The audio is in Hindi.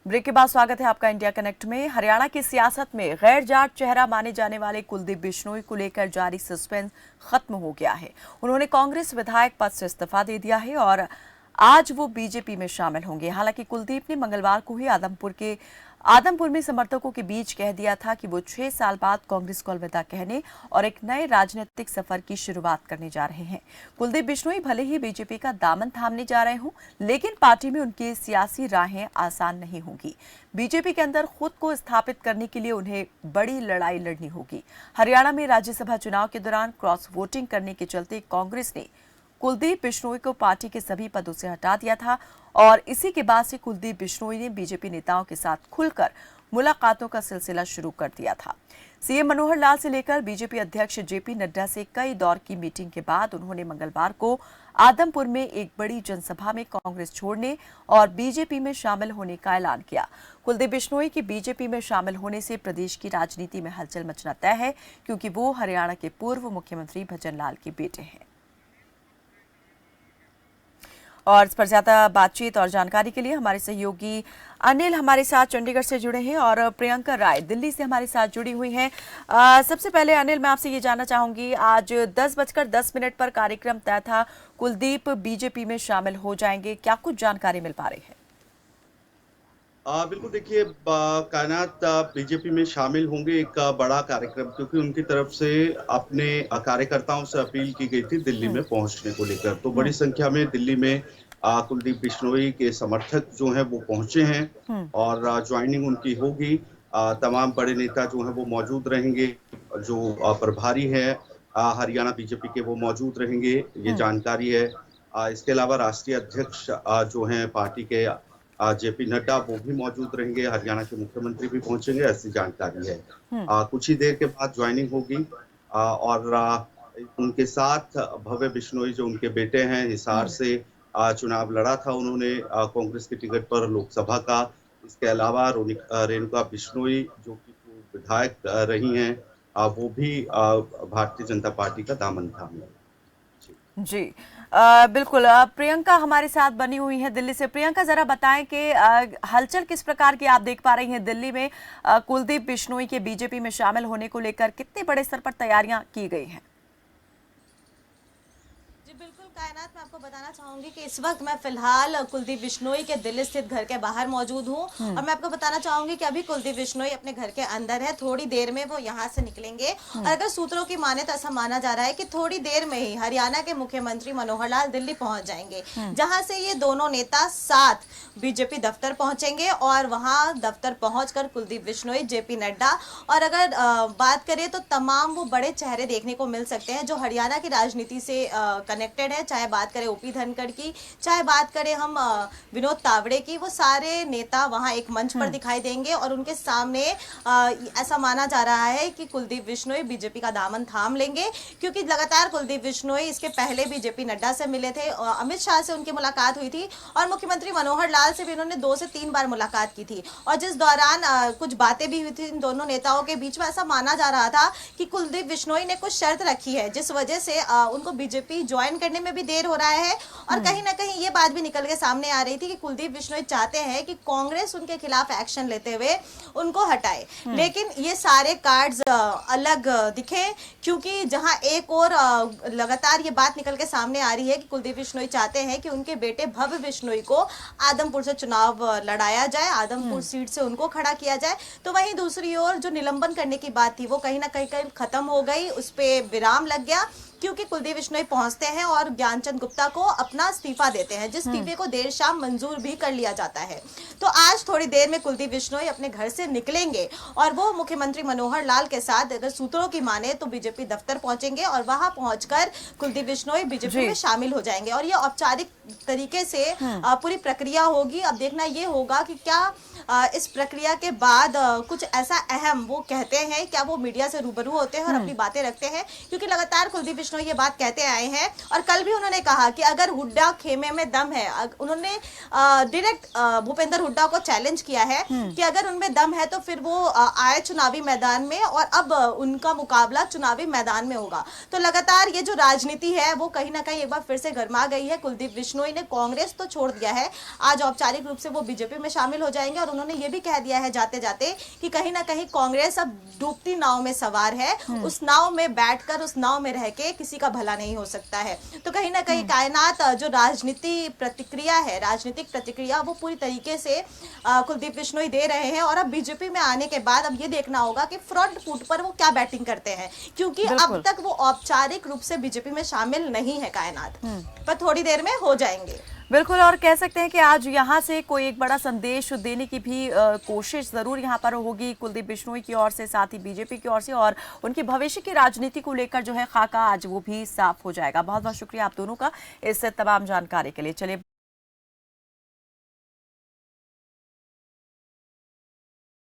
ब्रेक के बाद स्वागत है आपका इंडिया कनेक्ट में। हरियाणा की सियासत में गैर जाट चेहरा माने जाने वाले कुलदीप बिश्नोई को लेकर जारी सस्पेंस खत्म हो गया है। उन्होंने कांग्रेस विधायक पद से इस्तीफा दे दिया है और आज वो बीजेपी में शामिल होंगे। हालांकि कुलदीप ने मंगलवार को ही आदमपुर में समर्थकों के बीच कह दिया था कि वो 6 साल बाद कांग्रेस को अलविदा कहने और एक नए राजनीतिक सफर की शुरुआत करने जा रहे हैं। कुलदीप बिश्नोई भले ही बीजेपी का दामन थामने जा रहे हों, लेकिन पार्टी में उनकी सियासी राहें आसान नहीं होंगी। बीजेपी के अंदर खुद को स्थापित करने के लिए उन्हें बड़ी लड़ाई लड़नी होगी। हरियाणा में राज्यसभा चुनाव के दौरान क्रॉस वोटिंग करने के चलते कांग्रेस ने कुलदीप बिश्नोई को पार्टी के सभी पदों से हटा दिया था और इसी के बाद से कुलदीप बिश्नोई ने बीजेपी नेताओं के साथ खुलकर मुलाकातों का सिलसिला शुरू कर दिया था। सीएम मनोहर लाल से लेकर बीजेपी अध्यक्ष जेपी नड्डा से कई दौर की मीटिंग के बाद उन्होंने मंगलवार को आदमपुर में एक बड़ी जनसभा में कांग्रेस छोड़ने और बीजेपी में शामिल होने का ऐलान किया। कुलदीप बिश्नोई के बीजेपी में शामिल होने से प्रदेश की राजनीति में हलचल मचना तय है, क्योंकि वो हरियाणा के पूर्व मुख्यमंत्री भजन लाल के बेटे हैं। और इस पर ज्यादा बातचीत और जानकारी के लिए हमारे सहयोगी अनिल हमारे साथ चंडीगढ़ से जुड़े हैं और प्रियंका राय दिल्ली से हमारे साथ जुड़ी हुई हैं। सबसे पहले अनिल, मैं आपसे ये जानना चाहूंगी, आज 10:10 पर कार्यक्रम तय था, कुलदीप बीजेपी में शामिल हो जाएंगे, क्या कुछ जानकारी मिल पा रही है? बिल्कुल, देखिए कायनात बीजेपी में शामिल होंगे, एक बड़ा कार्यक्रम, क्योंकि उनकी तरफ से अपने कार्यकर्ताओं से अपील की गई थी दिल्ली में पहुंचने को लेकर। तो बड़ी संख्या में दिल्ली में कुलदीप बिश्नोई के समर्थक जो हैं वो पहुंचे हैं और ज्वाइनिंग उनकी होगी। तमाम बड़े नेता जो हैं वो मौजूद रहेंगे, जो प्रभारी है हरियाणा बीजेपी के वो मौजूद रहेंगे, ये जानकारी है। इसके अलावा राष्ट्रीय अध्यक्ष जो हैं पार्टी के जेपी नड्डा वो भी मौजूद रहेंगे, हरियाणा के मुख्यमंत्री भी पहुंचेंगे, ऐसी जानकारी है। कुछ ही देर के बाद ज्वाइनिंग होगी और उनके साथ भव्य बिश्नोई जो उनके बेटे हैं, हिसार से चुनाव लड़ा था उन्होंने कांग्रेस के टिकट पर लोकसभा का। इसके अलावा रेणुका बिश्नोई जो कि विधायक रही हैं, वो भी भारतीय जनता पार्टी का दामन थामे। जी बिल्कुल। प्रियंका हमारे साथ बनी हुई है दिल्ली से। प्रियंका, जरा बताएं कि हलचल किस प्रकार की आप देख पा रही हैं दिल्ली में, कुलदीप बिश्नोई के बीजेपी में शामिल होने को लेकर कितने बड़े स्तर पर तैयारियां की गई हैं? बिल्कुल कायनात, मैं आपको बताना चाहूंगी कि इस वक्त मैं फिलहाल कुलदीप बिश्नोई के दिल्ली स्थित घर के बाहर मौजूद हूं और मैं आपको बताना चाहूंगी कि अभी कुलदीप बिश्नोई अपने घर के अंदर है। थोड़ी देर में वो यहां से निकलेंगे और अगर सूत्रों की माने तो ऐसा माना जा रहा है कि थोड़ी देर में ही हरियाणा के मुख्यमंत्री मनोहर लाल दिल्ली पहुंच जाएंगे, जहां से ये दोनों नेता साथ बीजेपी दफ्तर पहुंचेंगे और वहां दफ्तर पहुंचकर कुलदीप बिश्नोई, जेपी नड्डा और अगर बात करें तो तमाम वो बड़े चेहरे देखने को मिल सकते हैं जो हरियाणा की राजनीति से कनेक्टेड है। चाहे बात करें ओपी धनखड़ की, चाहे बात करें हम विनोद तावड़े की, वो सारे नेता वहां एक मंच पर दिखाई देंगे और उनके सामने ऐसा माना जा रहा है कि कुलदीप बिश्नोई बीजेपी का दामन थाम लेंगे, क्योंकि लगातार कुलदीप बिश्नोई इसके पहले भी जेपी नड्डा से मिले थे, अमित शाह से उनकी मुलाकात हुई थी और मुख्यमंत्री मनोहर लाल से भी उन्होंने 2 से 3 बार मुलाकात की थी और जिस दौरान कुछ बातें भी हुई थी इन दोनों नेताओं के बीच में। ऐसा माना जा रहा था कि कुलदीप बिश्नोई ने कुछ शर्त रखी है जिस वजह से उनको बीजेपी ज्वाइन करने में भी देर हो रहा है और कहीं ना कहीं ये बात भी निकल के सामने आ रही थी कि कुलदीप बिश्नोई चाहते हैं कि कांग्रेस उनके खिलाफ एक्शन लेते हुए उनको हटाए। लेकिन ये सारे कार्ड्स अलग दिखे, क्योंकि जहां एक और लगातार ये बात निकल के सामने आ रही है कि कुलदीप बिश्नोई चाहते हैं कि उनके बेटे भव्य बिश्नोई को आदमपुर से चुनाव लड़ाया जाए, आदमपुर सीट से उनको खड़ा किया जाए, तो वहीं दूसरी ओर जो निलंबन करने की बात थी वो कहीं ना कहीं खत्म हो गई, उस पर विराम लग गया, क्योंकि कुलदीप बिश्नोई पहुंचते हैं और ज्ञानचंद गुप्ता को अपना इस्तीफा देते हैं, जिस इस्तीफे को देर शाम मंजूर भी कर लिया जाता है। तो आज थोड़ी देर में कुलदीप बिश्नोई अपने घर से निकलेंगे और वो मुख्यमंत्री मनोहर लाल के साथ, अगर सूत्रों की माने तो बीजेपी दफ्तर पहुंचेंगे और वहां पहुंचकर कुलदीप बिश्नोई बीजेपी में शामिल हो जाएंगे और ये औपचारिक तरीके से पूरी प्रक्रिया होगी। अब देखना ये होगा कि क्या इस प्रक्रिया के बाद कुछ ऐसा अहम वो कहते हैं, क्या वो मीडिया से रूबरू होते हैं और अपनी बातें रखते हैं, क्योंकि लगातार कुलदीप बिश्नोई ये बात कहते आए हैं और कल भी उन्होंने कहा कि अगर हुड्डा खेमे में दम है, उन्होंने डायरेक्ट भूपेंद्र हुड्डा को चैलेंज किया है कि अगर उनमें दम है तो फिर वो आए चुनावी मैदान में और अब उनका मुकाबला चुनावी मैदान में होगा। तो लगातार ये जो राजनीति है वो कहीं ना कहीं एक बार फिर से गर्मा गई है। कुलदीप बिश्नोई ने कांग्रेस तो छोड़ दिया है, आज औपचारिक रूप से वो बीजेपी में शामिल हो जाएंगे और उन्होंने ये भी कह दिया है जाते जाते कि कहीं ना कहीं कांग्रेस अब डूबती नाव में सवार है, उस नाव में बैठकर उस नाव में रह के किसी का भला नहीं हो सकता है। तो कहीं ना कहीं कायनात जो राजनीतिक प्रतिक्रिया वो पूरी तरीके से कुलदीप बिश्नोई दे रहे हैं और अब बीजेपी में आने के बाद अब ये देखना होगा कि फ्रंट फुट पर वो क्या बैटिंग करते हैं, क्योंकि अब तक वो औपचारिक रूप से बीजेपी में शामिल नहीं है कायनात, पर थोड़ी देर में हो जाएंगे। बिल्कुल, और कह सकते हैं कि आज यहाँ से कोई एक बड़ा संदेश देने की भी कोशिश जरूर यहाँ पर होगी कुलदीप बिश्नोई की ओर से, साथ ही बीजेपी की ओर से, और उनकी भविष्य की राजनीति को लेकर जो है खाका आज वो भी साफ हो जाएगा। बहुत बहुत शुक्रिया आप दोनों का इस तमाम जानकारी के लिए। चलिए